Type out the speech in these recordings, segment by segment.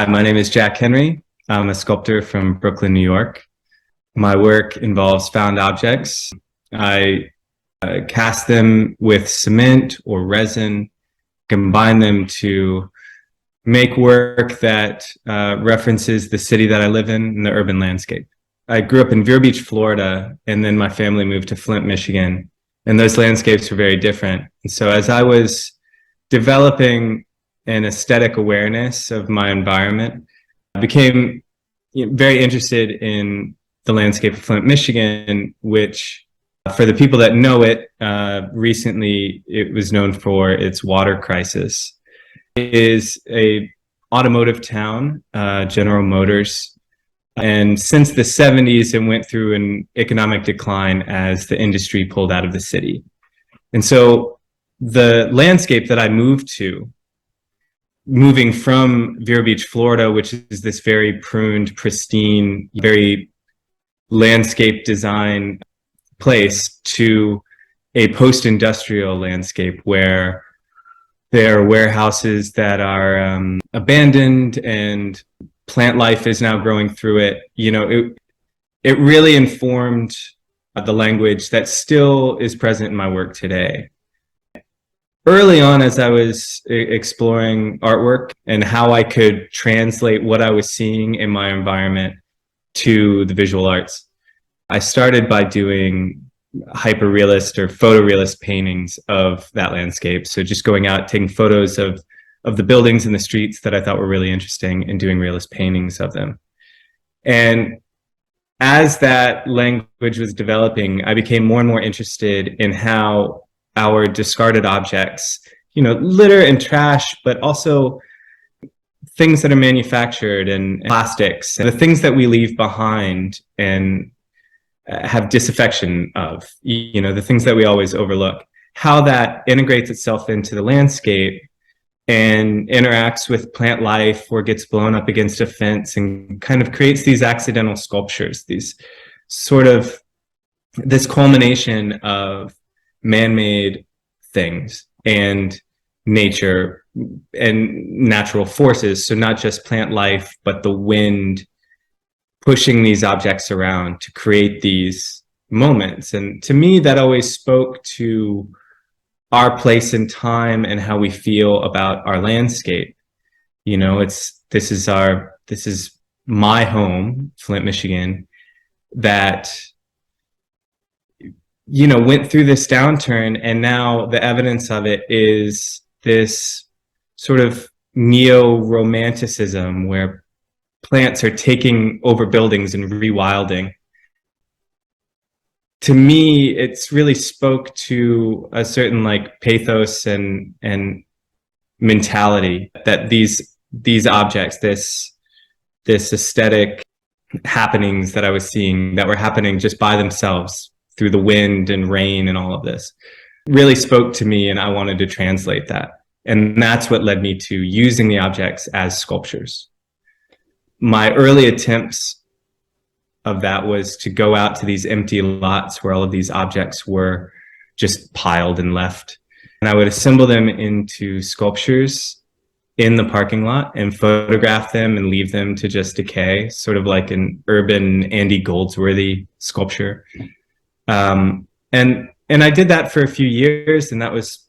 My name is Jack Henry. I'm a sculptor from Brooklyn, New York. My work involves found objects. I cast them with cement or resin, combine them to make work that references the city that I live in and the urban landscape. I grew up in Vero Beach, Florida, and then my family moved to Flint, Michigan, and those landscapes were very different. And so as I was developing an aesthetic awareness of my environment, I became very interested in the landscape of Flint, Michigan, which for the people that know it, recently it was known for its water crisis. It is a automotive town, General Motors, and since the 70s, it went through an economic decline as the industry pulled out of the city. And so the landscape that I moved to, moving from Vero Beach, Florida, which is this very pruned, pristine, very landscape design place, to a post-industrial landscape where there are warehouses that are abandoned and plant life is now growing through it. You know, it really informed the language that still is present in my work today. Early on, as I was exploring artwork and how I could translate what I was seeing in my environment to the visual arts, I started by doing hyper-realist or photorealist paintings of that landscape. So just going out, taking photos of the buildings and the streets that I thought were really interesting and doing realist paintings of them. And as that language was developing, I became more and more interested in how our discarded objects, you know, litter and trash, but also things that are manufactured and plastics, and the things that we leave behind and have disaffection of, you know, the things that we always overlook, how that integrates itself into the landscape and interacts with plant life or gets blown up against a fence and kind of creates these accidental sculptures, these sort of, this culmination of man-made things and nature and natural forces. So not just plant life, but the wind pushing these objects around to create these moments. And to me, that always spoke to our place in time and how we feel about our landscape. You know, this is my home, Flint, Michigan, that, you know, went through this downturn, and now the evidence of it is this sort of neo-romanticism where plants are taking over buildings and rewilding. To me, it's really spoke to a certain like pathos and mentality that these objects, this aesthetic happenings that I was seeing that were happening just by themselves through the wind and rain and all of this, really spoke to me, and I wanted to translate that. And that's what led me to using the objects as sculptures. My early attempts of that was to go out to these empty lots where all of these objects were just piled and left. And I would assemble them into sculptures in the parking lot and photograph them and leave them to just decay, sort of like an urban Andy Goldsworthy sculpture. And I did that for a few years, and that was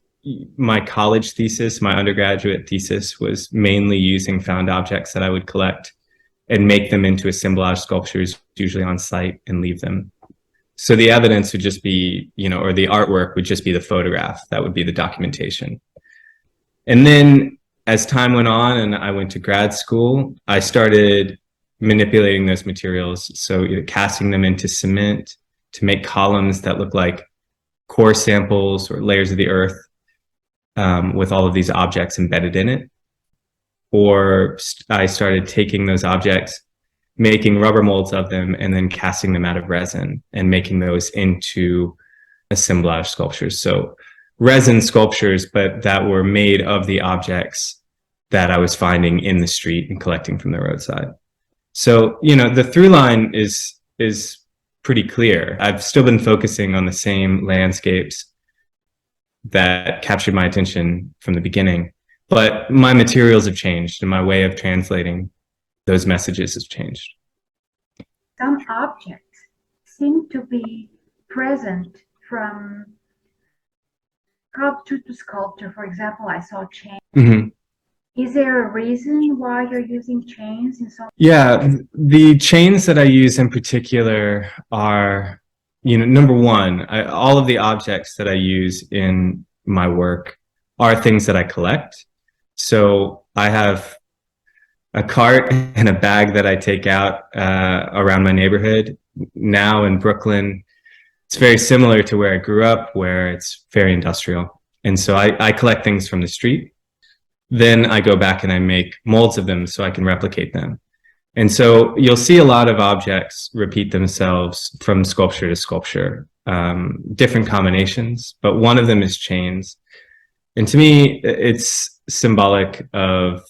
my college thesis. My undergraduate thesis was mainly using found objects that I would collect and make them into assemblage sculptures, usually on site, and leave them. So the evidence would just be, you know, or the artwork would just be the photograph. That would be the documentation. And then as time went on and I went to grad school, I started manipulating those materials. So either casting them into cement to make columns that look like core samples or layers of the earth, with all of these objects embedded in it. Or I started taking those objects, making rubber molds of them, and then casting them out of resin and making those into assemblage sculptures. So resin sculptures, but that were made of the objects that I was finding in the street and collecting from the roadside. So, you know, the through line is pretty clear. I've still been focusing on the same landscapes that captured my attention from the beginning. But my materials have changed and my way of translating those messages have changed. Some objects seem to be present from sculpture to sculpture. For example, I saw chains. Mm-hmm. Is there a reason why you're using chains in some? Yeah, the chains that I use in particular are, number one, all of the objects that I use in my work are things that I collect. So I have a cart and a bag that I take out around my neighborhood. Now in Brooklyn, it's very similar to where I grew up, where it's very industrial. And so I collect things from the street. Then I go back and I make molds of them so I can replicate them. And so you'll see a lot of objects repeat themselves from sculpture to sculpture, different combinations, but one of them is chains. And to me, it's symbolic of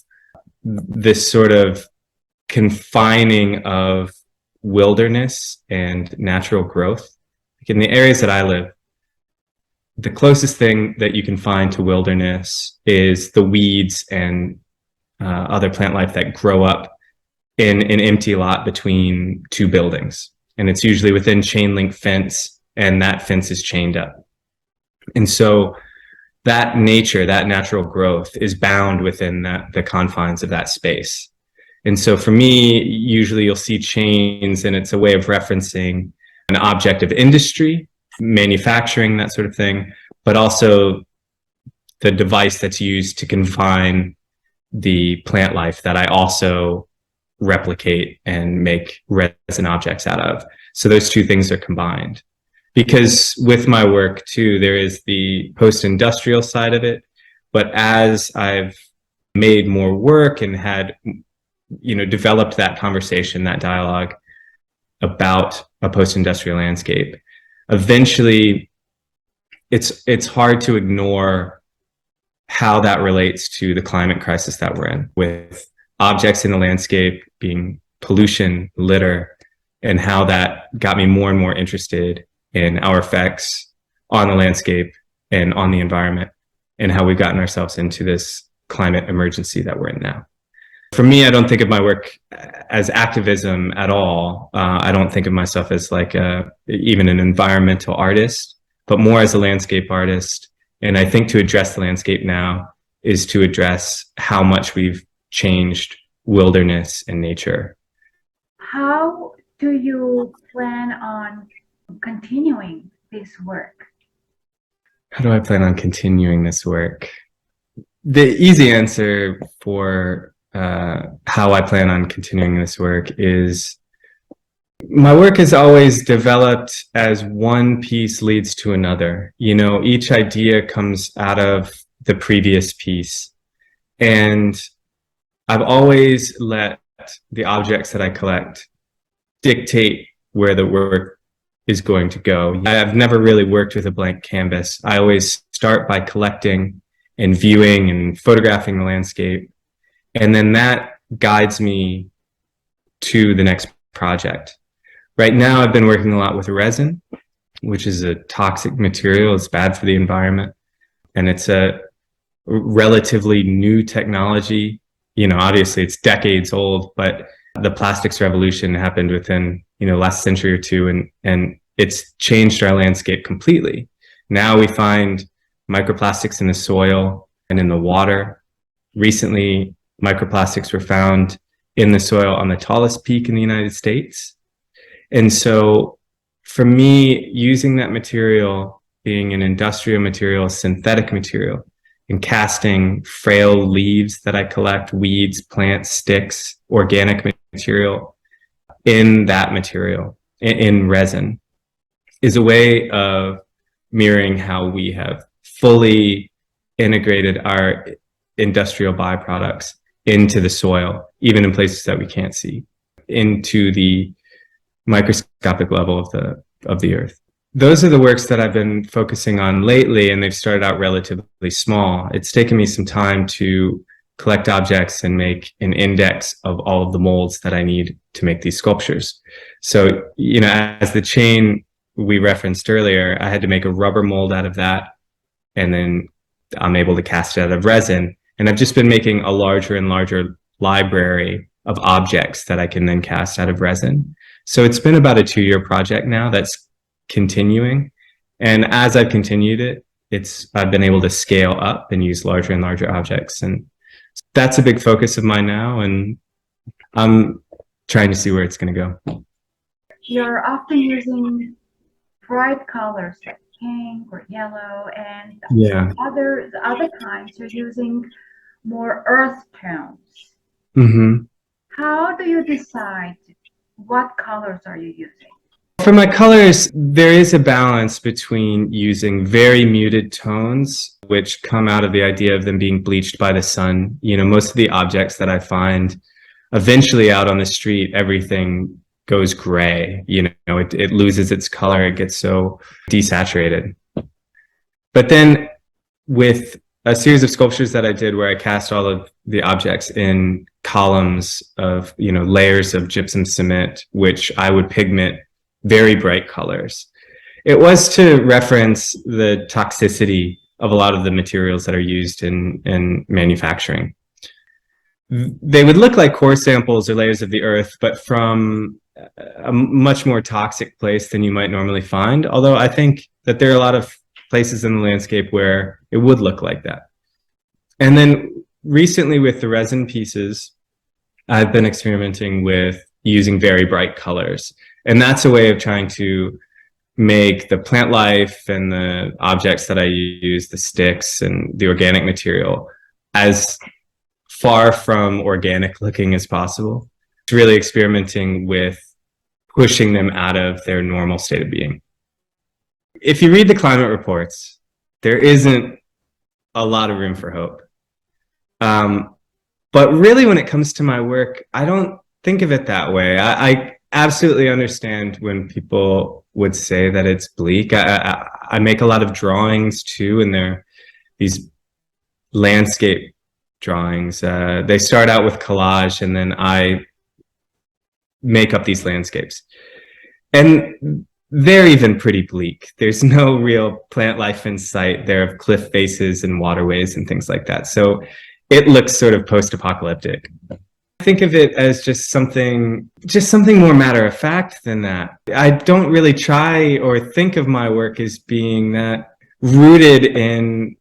this sort of confining of wilderness and natural growth. Like in the areas that I live, the closest thing that you can find to wilderness is the weeds and other plant life that grow up in an empty lot between two buildings. And it's usually within chain link fence, and that fence is chained up. And so that nature, that natural growth is bound within the confines of that space. And so for me, usually you'll see chains, and it's a way of referencing an object of industry, manufacturing, that sort of thing, but also the device that's used to confine the plant life that I also replicate and make resin objects out of. So those two things are combined. Because with my work too, there is the post-industrial side of it, but as I've made more work and had, developed that conversation, that dialogue about a post-industrial landscape, eventually it's hard to ignore how that relates to the climate crisis that we're in, with objects in the landscape being pollution, litter, and how that got me more and more interested in our effects on the landscape and on the environment, and how we've gotten ourselves into this climate emergency that we're in now. For me, I don't think of my work as activism at all. I don't think of myself as like even an environmental artist, but more as a landscape artist. And I think to address the landscape now is to address how much we've changed wilderness and nature. How do you plan on continuing this work? How do I plan on continuing this work? The easy answer for how I plan on continuing this work is my work is always developed as one piece leads to another. Each idea comes out of the previous piece. And I've always let the objects that I collect dictate where the work is going to go. I've never really worked with a blank canvas. I always start by collecting and viewing and photographing the landscape. And then that guides me to the next project. Right now, I've been working a lot with resin, which is a toxic material. It's bad for the environment. And it's a relatively new technology. Obviously it's decades old, but the plastics revolution happened within, last century or two, and it's changed our landscape completely. Now we find microplastics in the soil and in the water. Recently, microplastics were found in the soil on the tallest peak in the United States. And so for me, using that material, being an industrial material, synthetic material, and casting frail leaves that I collect, weeds, plants, sticks, organic material in that material, in resin, is a way of mirroring how we have fully integrated our industrial byproducts into the soil, even in places that we can't see, into the microscopic level of the earth. Those are the works that I've been focusing on lately, and they've started out relatively small. It's taken me some time to collect objects and make an index of all of the molds that I need to make these sculptures. So, as the chain we referenced earlier, I had to make a rubber mold out of that, and then I'm able to cast it out of resin. And I've just been making a larger and larger library of objects that I can then cast out of resin. So it's been about a 2-year project now that's continuing. And as I've continued it, I've been able to scale up and use larger and larger objects. And that's a big focus of mine now. And I'm trying to see where it's going to go. You're often using bright colors like pink or yellow, and Yeah. the other times you're using more earth tones. Mm-hmm. How do you decide what colors are you using? For my colors, there is a balance between using very muted tones, which come out of the idea of them being bleached by the sun. You know, most of the objects that I find eventually out on the street, everything goes gray. You know, it loses its color. It gets so desaturated. But then with a series of sculptures that I did where I cast all of the objects in columns of, you know, layers of gypsum cement, which I would pigment very bright colors. It was to reference the toxicity of a lot of the materials that are used in manufacturing. They would look like core samples or layers of the earth, but from a much more toxic place than you might normally find. Although I think that there are a lot of places in the landscape where it would look like that. And then recently with the resin pieces, I've been experimenting with using very bright colors. And that's a way of trying to make the plant life and the objects that I use, the sticks and the organic material, as far from organic looking as possible. It's really experimenting with pushing them out of their normal state of being. If you read the climate reports, there isn't a lot of room for hope. But really, when it comes to my work, I don't think of it that way. I absolutely understand when people would say that it's bleak. I make a lot of drawings too, and they're these landscape drawings. They start out with collage, and then I make up these landscapes. And they're even pretty bleak. There's no real plant life in sight. There are cliff faces and waterways and things like that. So it looks sort of post-apocalyptic. I think of it as just something more matter of fact than that. I don't really try or think of my work as being that rooted in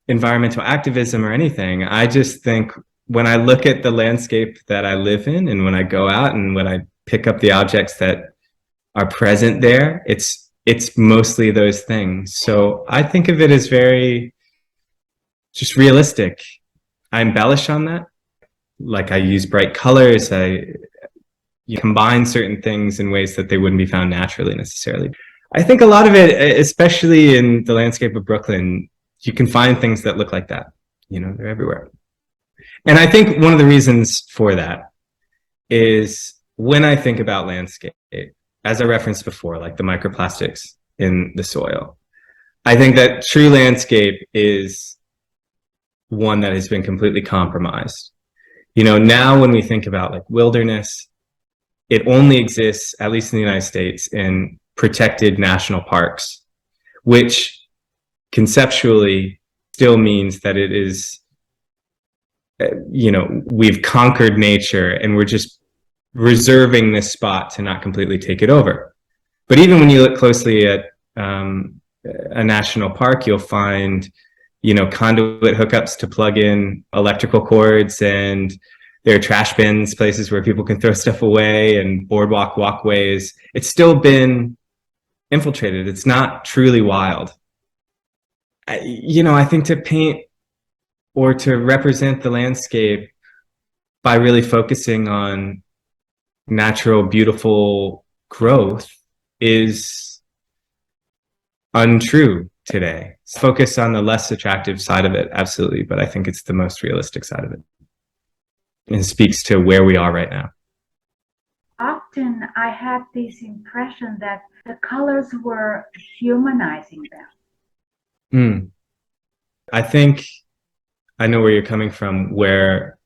environmental activism or anything. I just think when I look at the landscape that I live in, and when I go out and when I pick up the objects that are present there, it's mostly those things. So I think of it as very just realistic. I embellish on that. Like I use bright colors. You combine certain things in ways that they wouldn't be found naturally necessarily. I think a lot of it, especially in the landscape of Brooklyn, you can find things that look like that. You know, they're everywhere. And I think one of the reasons for that is when I think about landscape, as I referenced before, like the microplastics in the soil, I think that true landscape is one that has been completely compromised. You know, now when we think about like wilderness, it only exists, at least in the United States, in protected national parks, which conceptually still means that it is, you know, we've conquered nature and we're just reserving this spot to not completely take it over. But even when you look closely at a national park, you'll find, you know, conduit hookups to plug in electrical cords, and there are trash bins, places where people can throw stuff away, and boardwalk walkways. It's still been infiltrated. It's not truly wild. You know, I think to paint or to represent the landscape by really focusing on natural, beautiful growth is untrue today. Focus on the less attractive side of it, absolutely, but I think it's the most realistic side of it. And it speaks to where we are right now. Often I had this impression that the colors were humanizing them. I think I know where you're coming from, where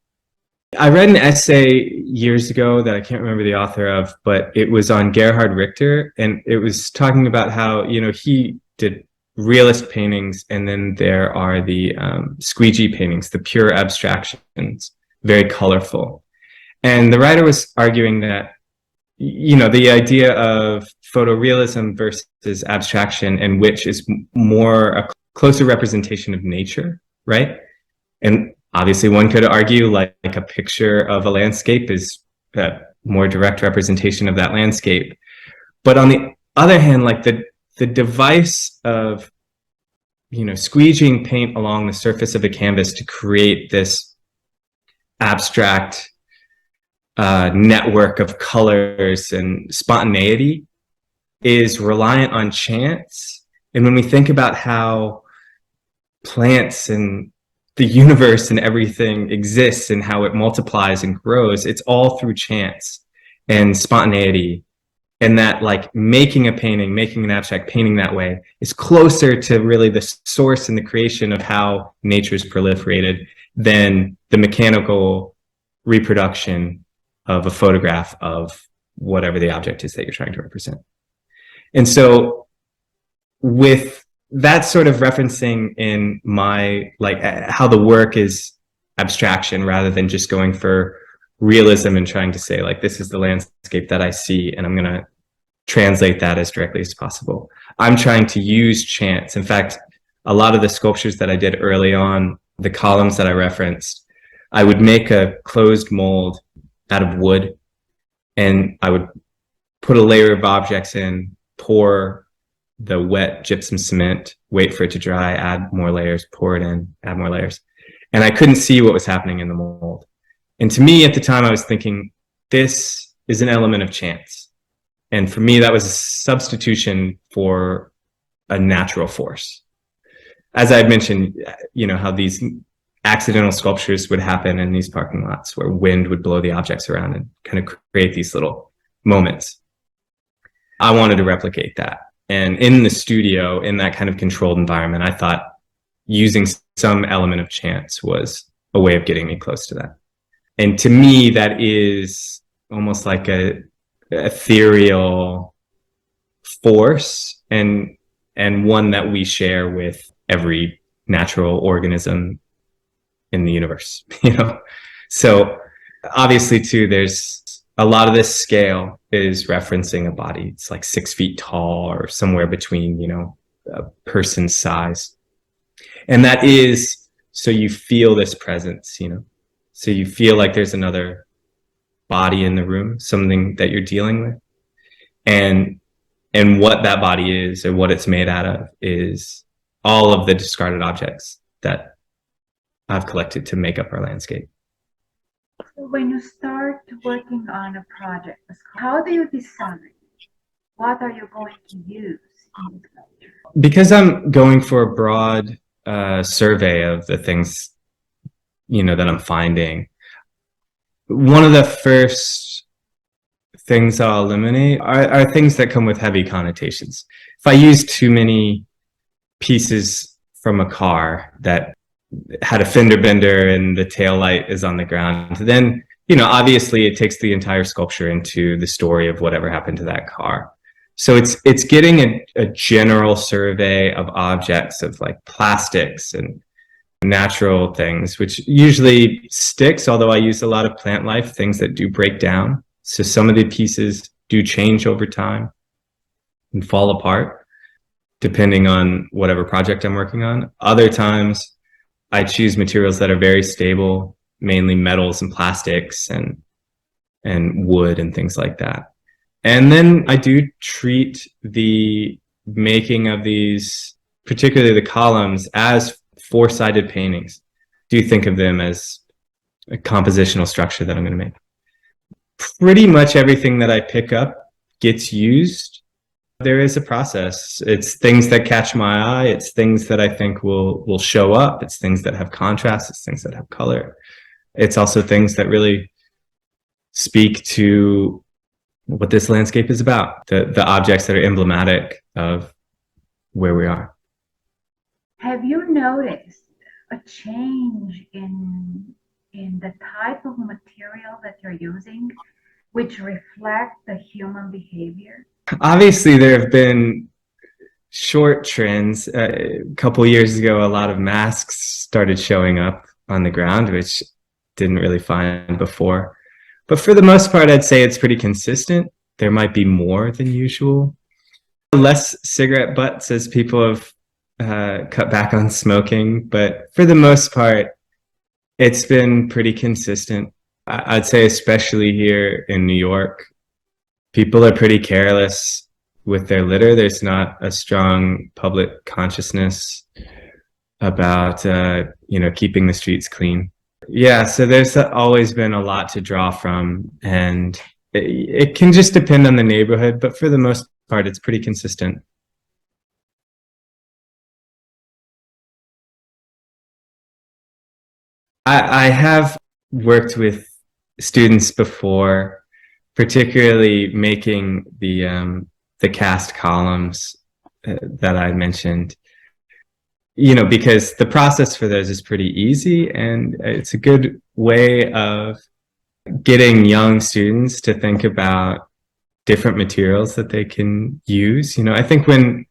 I read an essay years ago that I can't remember the author of, but it was on Gerhard Richter, and it was talking about how, you know, he did realist paintings, and then there are the squeegee paintings, the pure abstractions, very colorful. And the writer was arguing that, the idea of photorealism versus abstraction, and which is more a closer representation of nature, right? And obviously one could argue like a picture of a landscape is a more direct representation of that landscape. But on the other hand, like the device of, squeegeeing paint along the surface of a canvas to create this abstract network of colors and spontaneity is reliant on chance. And when we think about how plants and the universe and everything exists and how it multiplies and grows, it's all through chance and spontaneity. And that like making a painting, making an abstract painting that way is closer to really the source and the creation of how nature's proliferated than the mechanical reproduction of a photograph of whatever the object is that you're trying to represent. And so with that sort of referencing in my, like how the work is abstraction rather than just going for realism and trying to say like, this is the landscape that I see and I'm going to translate that as directly as possible. I'm trying to use chance. In fact, a lot of the sculptures that I did early on, the columns that I referenced, I would make a closed mold out of wood and I would put a layer of objects in, pour the wet gypsum cement, wait for it to dry, add more layers, pour it in, add more layers. And I couldn't see what was happening in the mold. And to me at the time, I was thinking, this is an element of chance. And for me, that was a substitution for a natural force. As I had mentioned, how these accidental sculptures would happen in these parking lots where wind would blow the objects around and kind of create these little moments. I wanted to replicate that. And in the studio, in that kind of controlled environment, I thought using some element of chance was a way of getting me close to that. And to me, that is almost like a ethereal force and one that we share with every natural organism in the universe, So obviously too, there's a lot of this scale is referencing a body. It's like 6 feet tall or somewhere between, a person's size. And that is, so you feel this presence, so you feel like there's another body in the room, something that you're dealing with. And what that body is or what it's made out of is all of the discarded objects that I've collected to make up our landscape. When you start working on a project, how do you decide what are you going to use in the sculpture? Because I'm going for a broad survey of the things, that I'm finding, one of the first things I'll eliminate are things that come with heavy connotations. If I use too many pieces from a car that had a fender bender and the tail light is on the ground, then, obviously it takes the entire sculpture into the story of whatever happened to that car. So it's getting a general survey of objects, of like plastics and natural things, which usually sticks, although I use a lot of plant life, things that do break down. So some of the pieces do change over time and fall apart, depending on whatever project I'm working on. Other times, I choose materials that are very stable, mainly metals and plastics and wood and things like that. And then I do treat the making of these, particularly the columns, as four-sided paintings. Do think of them as a compositional structure that I'm going to make. Pretty much everything that I pick up gets used. There is a process. It's things that catch my eye. It's things that I think will show up. It's things that have contrast. It's things that have color. It's also things that really speak to what this landscape is about, the objects that are emblematic of where we are. Have you noticed a change in the type of material that you're using, which reflect the human behavior? Obviously, there have been short trends. A couple years ago, a lot of masks started showing up on the ground, which didn't really find before. But for the most part, I'd say it's pretty consistent. There might be more than usual. Less cigarette butts as people have cut back on smoking, but for the most part, it's been pretty consistent. I'd say especially here in New York, people are pretty careless with their litter. There's not a strong public consciousness about keeping the streets clean. Yeah, so there's always been a lot to draw from, and it can just depend on the neighborhood, but for the most part, it's pretty consistent. I have worked with students before, particularly making the cast columns that I mentioned. Because the process for those is pretty easy, and it's a good way of getting young students to think about different materials that they can use. I think when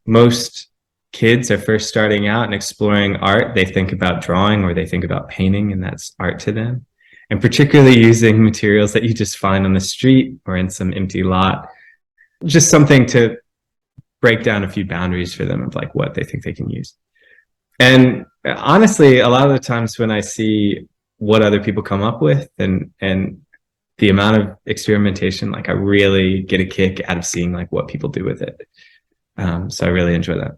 most kids are first starting out and exploring art, they think about drawing or they think about painting, and that's art to them. And particularly using materials that you just find on the street or in some empty lot, just something to break down a few boundaries for them of like what they think they can use. And honestly, a lot of the times when I see what other people come up with and the amount of experimentation, like I really get a kick out of seeing like what people do with it. So I really enjoy that.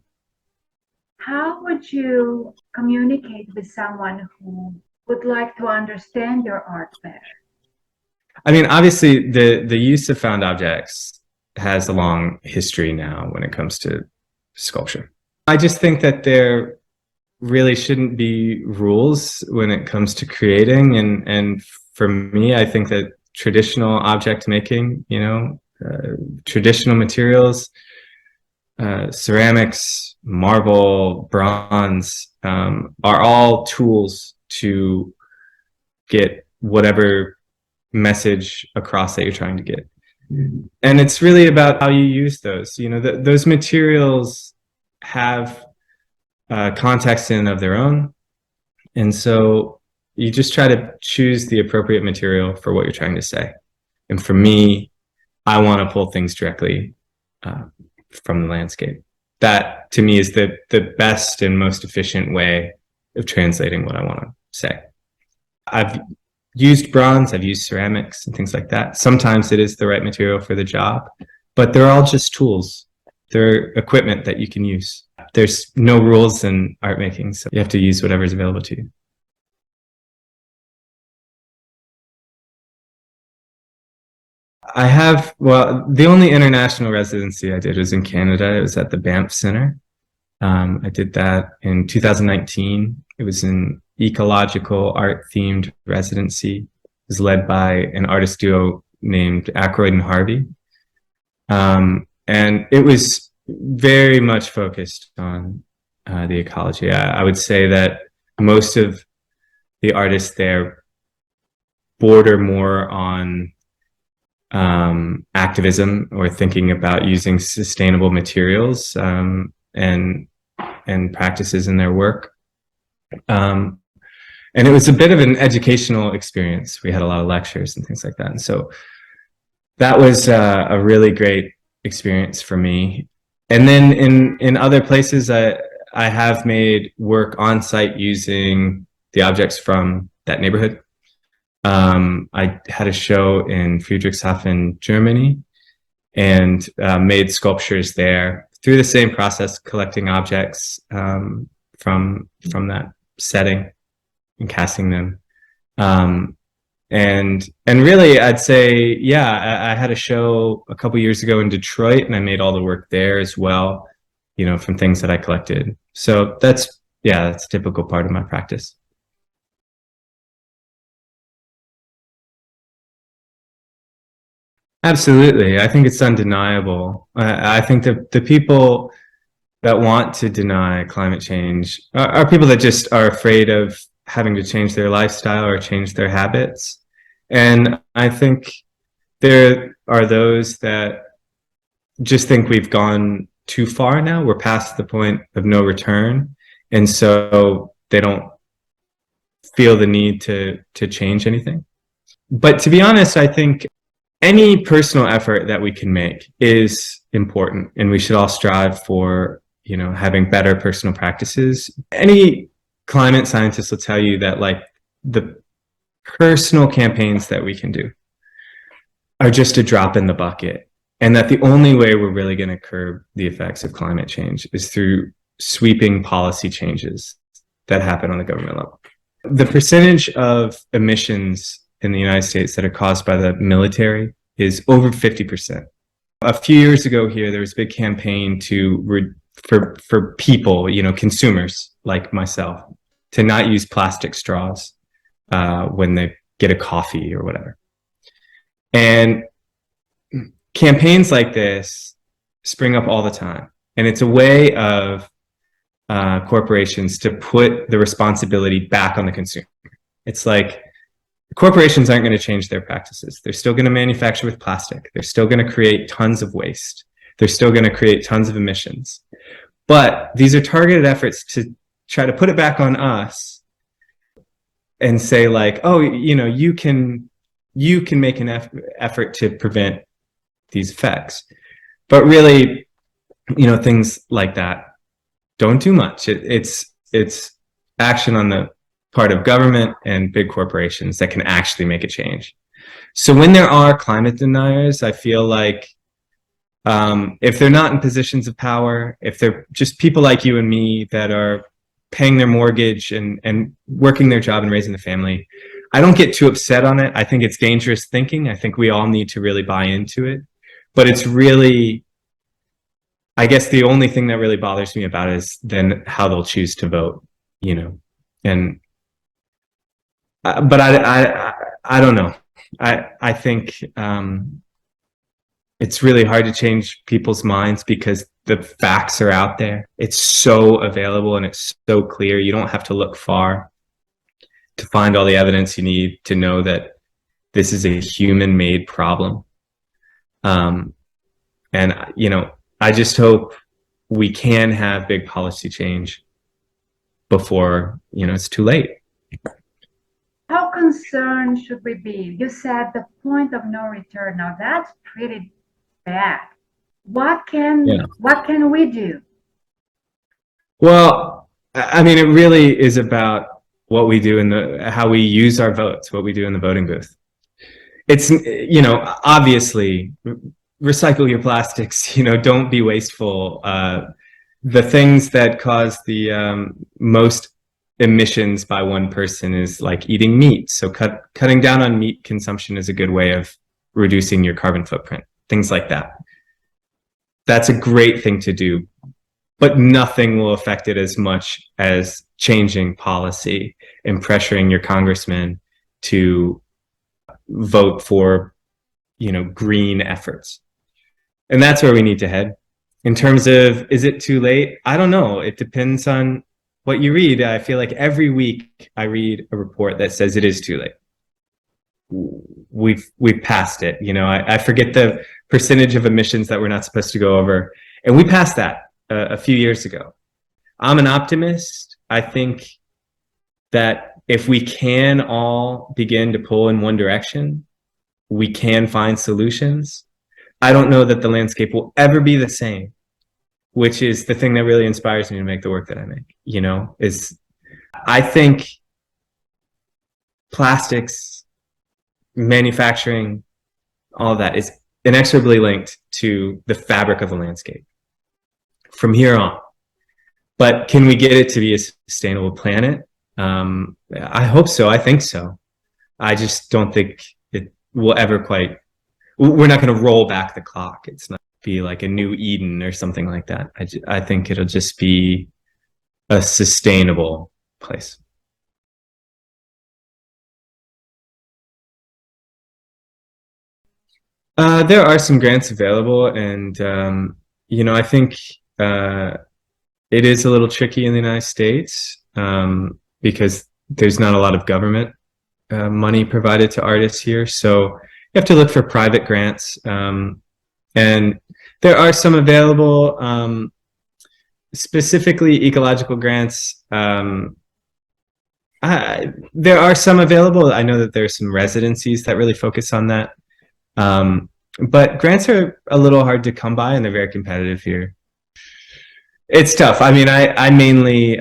How would you communicate with someone who would like to understand your art better? I mean, obviously the use of found objects has a long history now when it comes to sculpture. I just think that there really shouldn't be rules when it comes to creating, and for me, I think that traditional object making, traditional materials, ceramics, marble, bronze, are all tools to get whatever message across that you're trying to get. And it's really about how you use those. Those materials have context in and of their own. And so you just try to choose the appropriate material for what you're trying to say. And for me, I want to pull things directly from the landscape. That to me is the best and most efficient way of translating what I want to say. I've used bronze, I've used ceramics and things like that. Sometimes it is the right material for the job, but they're all just tools. They're equipment that you can use. There's no rules in art making, so you have to use whatever's available to you. The only international residency I did was in Canada. It was at the Banff Center. I did that in 2019. It was an ecological art themed residency. It was led by an artist duo named Aykroyd and Harvey. And it was very much focused on the ecology. I would say that most of the artists there border more on activism or thinking about using sustainable materials and practices in their work. And it was a bit of an educational experience. We had a lot of lectures and things like that. And so that was a really great experience for me. And then in other places, I have made work on site using the objects from that neighborhood. I had a show in Friedrichshafen, Germany, and made sculptures there through the same process, collecting objects from that setting and casting them. And really, I'd say, yeah, I had a show a couple years ago in Detroit, and I made all the work there as well, from things that I collected. So that's a typical part of my practice. Absolutely. I think it's undeniable. I think that the people that want to deny climate change are people that just are afraid of having to change their lifestyle or change their habits. And I think there are those that just think we've gone too far now. We're past the point of no return. And so they don't feel the need to change anything. But to be honest, I think any personal effort that we can make is important, and we should all strive for, having better personal practices. Any climate scientist will tell you that, like, the personal campaigns that we can do are just a drop in the bucket, and that the only way we're really going to curb the effects of climate change is through sweeping policy changes that happen on the government level. The percentage of emissions in the United States that are caused by the military is over 50%. A few years ago here, there was a big campaign for people, consumers like myself, to not use plastic straws when they get a coffee or whatever. And campaigns like this spring up all the time. And it's a way of corporations to put the responsibility back on the consumer. It's like, corporations aren't going to change their practices. They're still going to manufacture with plastic. They're still going to create tons of waste. They're still going to create tons of emissions. But these are targeted efforts to try to put it back on us and say, like, oh, you can make an effort to prevent these effects. But really, things like that don't do much. It's action on the part of government and big corporations that can actually make a change. So when there are climate deniers, I feel like if they're not in positions of power, if they're just people like you and me that are paying their mortgage and working their job and raising the family, I don't get too upset on it. I think it's dangerous thinking. I think we all need to really buy into it. But it's really, I guess the only thing that really bothers me about it is then how they'll choose to vote, and but I don't know. I think it's really hard to change people's minds because the facts are out there. It's so available and it's so clear. You don't have to look far to find all the evidence you need to know that this is a human-made problem. And I just hope we can have big policy change before it's too late. How concerned should we be? You said the point of no return. Now that's pretty bad. What can we do? Well, I mean, it really is about what we do how we use our votes, what we do in the voting booth. It's, obviously recycle your plastics, don't be wasteful. The things that cause the most emissions by one person is like eating meat. So cutting down on meat consumption is a good way of reducing your carbon footprint, things like that. That's a great thing to do, but nothing will affect it as much as changing policy and pressuring your congressman to vote for, green efforts. And that's where we need to head. In terms of, is it too late? I don't know. It depends on what you read. I feel like every week I read a report that says it is too late. We've passed it. I forget the percentage of emissions that we're not supposed to go over, and we passed that a few years ago. I'm an optimist. I think that if we can all begin to pull in one direction, we can find solutions. I don't know that the landscape will ever be the same, which is the thing that really inspires me to make the work that I make, is I think plastics, manufacturing, all of that is inexorably linked to the fabric of the landscape from here on. But can we get it to be a sustainable planet? I hope so. I think so. I just don't think it will ever quite, we're not going to roll back the clock. It's not be like a new Eden or something like that. I think it'll just be a sustainable place. There are some grants available, and I think it is a little tricky in the United States because there's not a lot of government money provided to artists here. So you have to look for private grants, and there are some available, specifically ecological grants. There are some available. I know that there's some residencies that really focus on that. But grants are a little hard to come by and they're very competitive here. It's tough. I mean, I mainly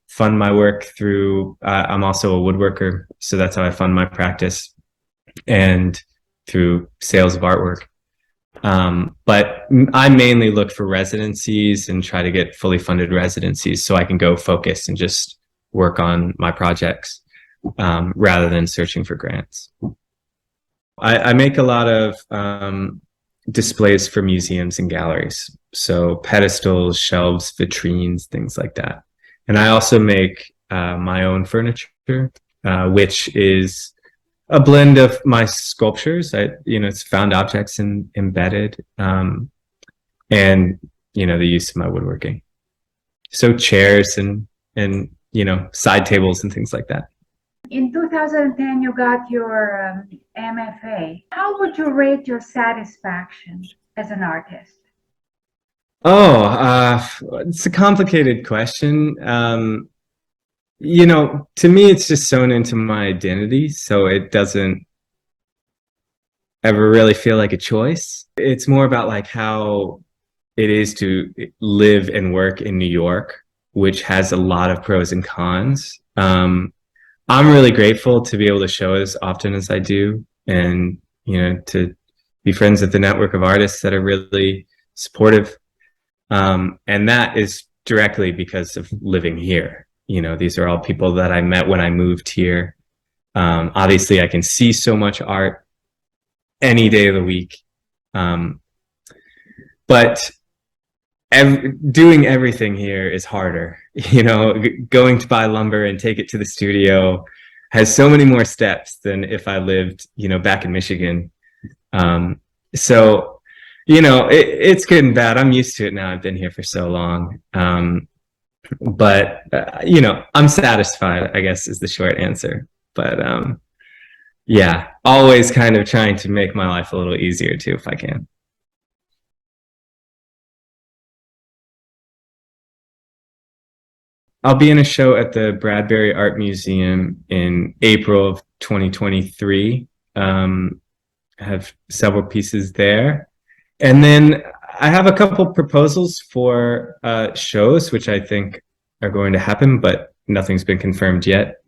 fund my work through, I'm also a woodworker, so that's how I fund my practice, and through sales of artwork. But I mainly look for residencies and try to get fully funded residencies so I can go focus and just work on my projects rather than searching for grants. I make a lot of displays for museums and galleries. So pedestals, shelves, vitrines, things like that. And I also make my own furniture, which is a blend of my sculptures. It's found objects and embedded, and the use of my woodworking. So chairs and side tables and things like that. In 2010, you got your MFA. How would you rate your satisfaction as an artist? Oh, it's a complicated question. To me, it's just sewn into my identity, so it doesn't ever really feel like a choice. It's more about like how it is to live and work in New York, which has a lot of pros and cons. I'm really grateful to be able to show as often as I do, and to be friends with the network of artists that are really supportive. And that is directly because of living here. These are all people that I met when I moved here. Obviously, I can see so much art any day of the week, but doing everything here is harder. Going to buy lumber and take it to the studio has so many more steps than if I lived, back in Michigan. So, it's good and bad. I'm used to it now. I've been here for so long. But I'm satisfied, I guess, is the short answer. But yeah, always kind of trying to make my life a little easier too, if I can. I'll be in a show at the Bradbury Art Museum in April of 2023. I have several pieces there. And then I have a couple proposals for shows, which I think are going to happen, but nothing's been confirmed yet.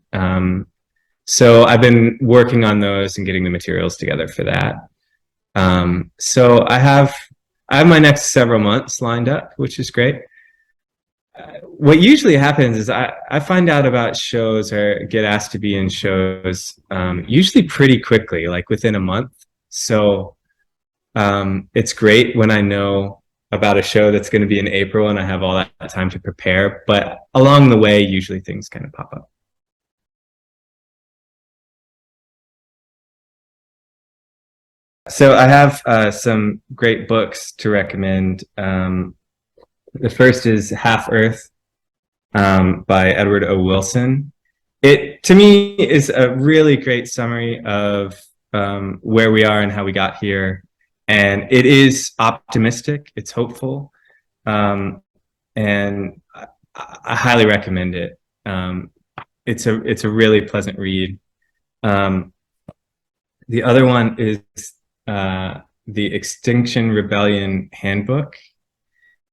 So I've been working on those and getting the materials together for that. So I have my next several months lined up, which is great. What usually happens is I find out about shows or get asked to be in shows usually pretty quickly, like within a month. So it's great when I know about a show that's going to be in April and I have all that time to prepare. But along the way, usually things kind of pop up. So I have some great books to recommend. The first is Half Earth by Edward O. Wilson. It, to me, is a really great summary of where we are and how we got here. And it is optimistic, it's hopeful, and I highly recommend it. It's a really pleasant read. The other one is the Extinction Rebellion Handbook.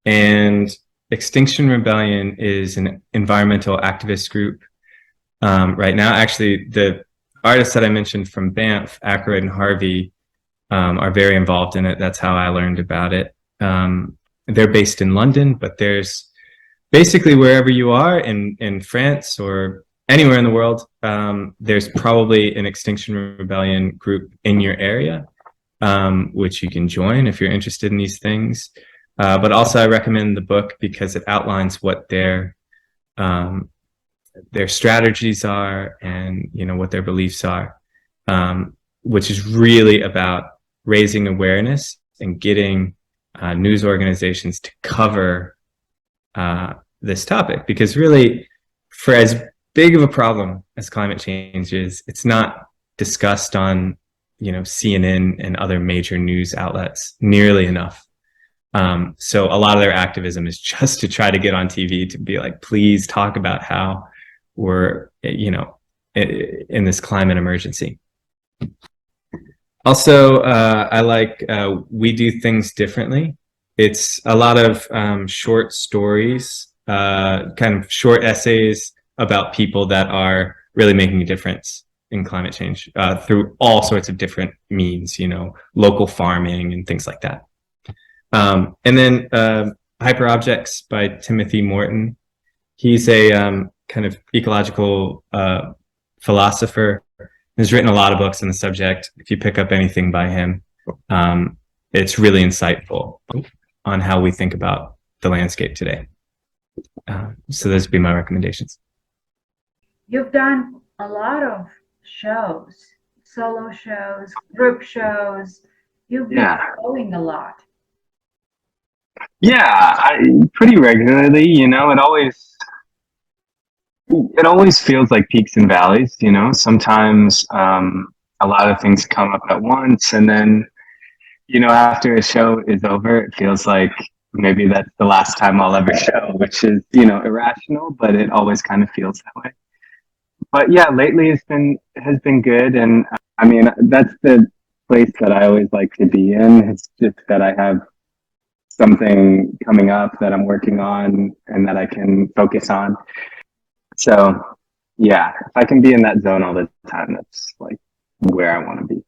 And Extinction Rebellion is an environmental activist group right now. Actually, the artists that I mentioned from Banff, Ackroyd and Harvey, are very involved in it. That's how I learned about it. They're based in London, but there's basically wherever you are in France or anywhere in the world, there's probably an Extinction Rebellion group in your area, which you can join if you're interested in these things. But also I recommend the book because it outlines what their strategies are and what their beliefs are, which is really about raising awareness and getting news organizations to cover this topic. Because really, for as big of a problem as climate change is, it's not discussed on CNN and other major news outlets nearly enough. So a lot of their activism is just to try to get on TV to be like, please talk about how we're you know, in this climate emergency. Also, I like We Do Things Differently. It's a lot of short stories, kind of short essays about people that are really making a difference in climate change through all sorts of different means, you know, local farming and things like that. And then Hyperobjects by Timothy Morton. He's a kind of ecological philosopher. He's written a lot of books on the subject. If you pick up anything by him, it's really insightful on how we think about the landscape today. So those would be my recommendations. You've done a lot of shows, solo shows, group shows. You've been going a lot. Yeah, pretty regularly. You know, it always feels like peaks and valleys. You know, sometimes a lot of things come up at once, and then you know, after a show is over, it feels like maybe that's the last time I'll ever show, which is, you know, irrational, but it always kind of feels that way. But yeah, lately has been good, and I mean that's the place that I always like to be in. It's just that I have something coming up that I'm working on and that I can focus on. So yeah, if I can be in that zone all the time, that's like where I want to be.